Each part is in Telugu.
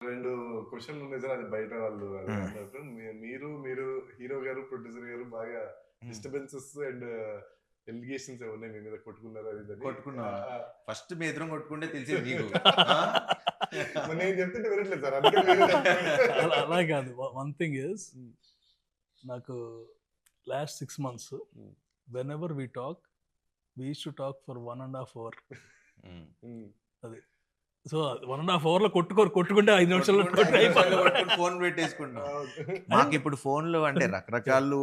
2 క్వెషన్‌లు ఉన్నాయి సార్. అది బయట వాళ్ళు అది హ్మ్. అన్నట్టు. మీరు హీరో గారు, ప్రొడ్యూసర్ గారు బాగా హ్మ్. డిస్టర్బెన్సెస్ అండ్ ఎలిగేషన్స్ ఏమున్నాయి మీ మీద కొట్టుకున్నారు అది ఇదని. కొట్టుకున్నావా? ఆ! ఫస్ట్ మీ ఇద్దరం కొట్టుకుంటే తెలిసేది నీకు. ఆ! మరి నేను చెప్తుంటే వినట్లేదు సార్. అందుకని మీరే చెప్తున్నారు. అలా కాదు. One thing is hmm. నాకు last 6 months hmm. Whenever we talk we use to talk for 1.5 hour. హ్మ్. హ్మ్. అది సో 1.5 hour లో కొట్టుకుంటే 5 నిమిషాల్లో కొట్టుకుంటే 5 నిమిషాల్లో అయిపోతుంది. కొట్టుకొని ఫోన్ పెట్టేసుకుంటాం. అవును. మాకిప్పుడు ఫోన్‌లు అంటే రకరకాలు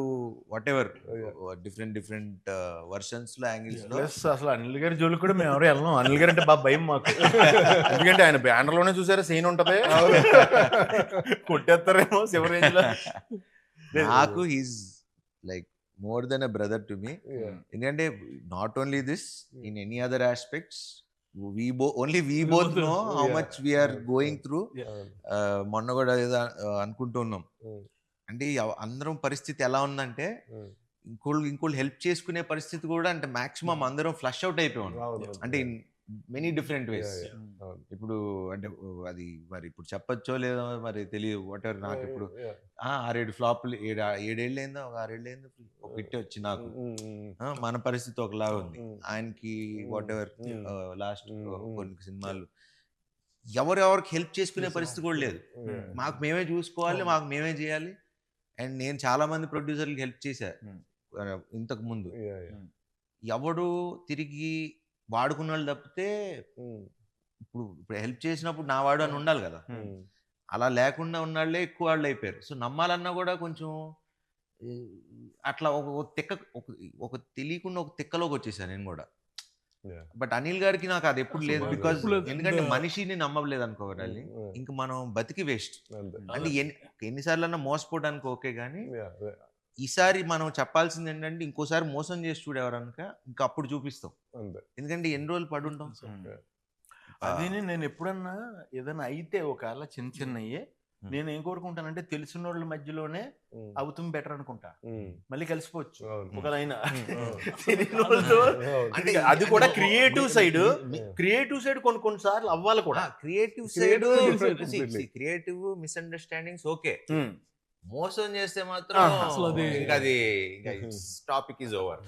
వాటెవర్ Yeah. డిఫరెంట్ వర్షన్స్‌లో, యాంగిల్స్‌లో ప్లస్ అసలు అనిల్ గారి జోలికి కూడా మేము ఎవరు వెళ్ళం. అనిల్ గారు అంటే బాగా భయం మాకు. ఎందుకంటే ఆయన బ్యానర్ లోనే చూసారా సీన్ ఉంటది. అవును. కొట్టేస్తారేమో శివ రేంజ్ లో. నాకు he's like more than a brother to me. Yeah. ఎందుకంటే not only this, in any other aspects we We బోత్ both know how Yeah. Much we're going through. అవును. మొన్న కూడా ఏదో అనుకుంటున్నాం. హ్మ్. అంటే అందరం పరిస్థితి ఎలా ఉందంటే హ్మ్. ఇంకోళ్ళు హెల్ప్ చేసుకునే పరిస్థితి కూడా అంటే మాక్సిమం అందరం ఫ్లష్ అవుట్ అయిపోయాం. అవును. అంటే in many different ways. Yeah, yeah. అవును. ఇప్పుడు అంటే అది మరి ఇప్పుడు చెప్పచ్చో లేదో మరి తెలియదు. వాటెవర్ నాకు ఇప్పుడు Yeah. 6-7 ఫ్లాప్లు 7 ఏళ్ళైందో, ఒక 6 ఏళ్ళైందో ఒక హిట్ వచ్చి నాకు. హ్మ్. హ్మ్. మన పరిస్థితి ఒకలాగా ఉంది. Hmm. ఆయనకి Hmm. Whatever Hmm. Last Hmm. కొన్ని సినిమాలు ఎవరెవరికి హెల్ప్ చేసుకునే పరిస్థితి కూడా లేదు. Yeah. మాకు మేమే చూసుకోవాలి, అవును. మాకు మేమే చేయాలి. అండ్ నేను చాలా మంది ప్రొడ్యూసర్లకి హెల్ప్ చేశా ఇంతకు ముందు. Yeah, yeah. ఎవడు తిరిగి వాడుకున్న వాళ్ళు తప్పితే Hmm. ఇప్పుడు హెల్ప్ చేసినప్పుడు నా వాడు అని ఉండాలి కదా. Hmm. అలా లేకుండా ఉన్నాళ్లే ఎక్కువ వాళ్ళు అయిపోయారు. సో నమ్మాలన్నా కూడా కొంచెం ఈ, అట్లా ఒక తెలియకుండా ఒక తిక్కలోకి వచ్చేసాను నేను కూడా. Yeah. బట్ అనిల్ గారికి నాకు అది ఎప్పుడు అసలు లేదు. నాకు బికాజ్ ఎప్పుడు లేదు. ఎందుకంటే And, మనిషిని నమ్మలేదు అనుకోవాలి. Hmm. ఇంక మనం బతికి వేస్ట్. అంతే. అంటే ఎన్నిసార్లు అన్నా మోసపోవడానికి ఓకే కానీ Yeah, yeah. ఈసారి మనం చెప్పాల్సింది ఏంటంటే ఇంకోసారి మోసం చేసి చూడేవారనుక ఇంకా అప్పుడు చూపిస్తాం. అంతే. ఎందుకంటే ఎన్ని రోజులు పడుంటాం. అది నేను ఎప్పుడన్నా ఏదైనా అయితే ఒకవేళ చిన్న చిన్నయ్యే నేను ఏం కోరుకుంటానంటే తెలిసిన వాళ్ళ మధ్యలోనే Hmm. అవుతుంది బెటర్ అనుకుంటా. Hmm. మళ్ళీ కలిసిపోవచ్చు అవును. ఒకలైనా అవును. తెలియని వాళ్ళతో. అవును. అంటే అది కూడా క్రియేటివ్ సైడ్ కొన్ని సార్లు అవ్వాలి కూడా. Creative Creative side different completely. Creative misunderstandings okay. Um. మోసం చేస్తే మాత్రం ఆహా. అసలు అది- ఇంకా టాపిక్ ఈజ్ ఓవర్.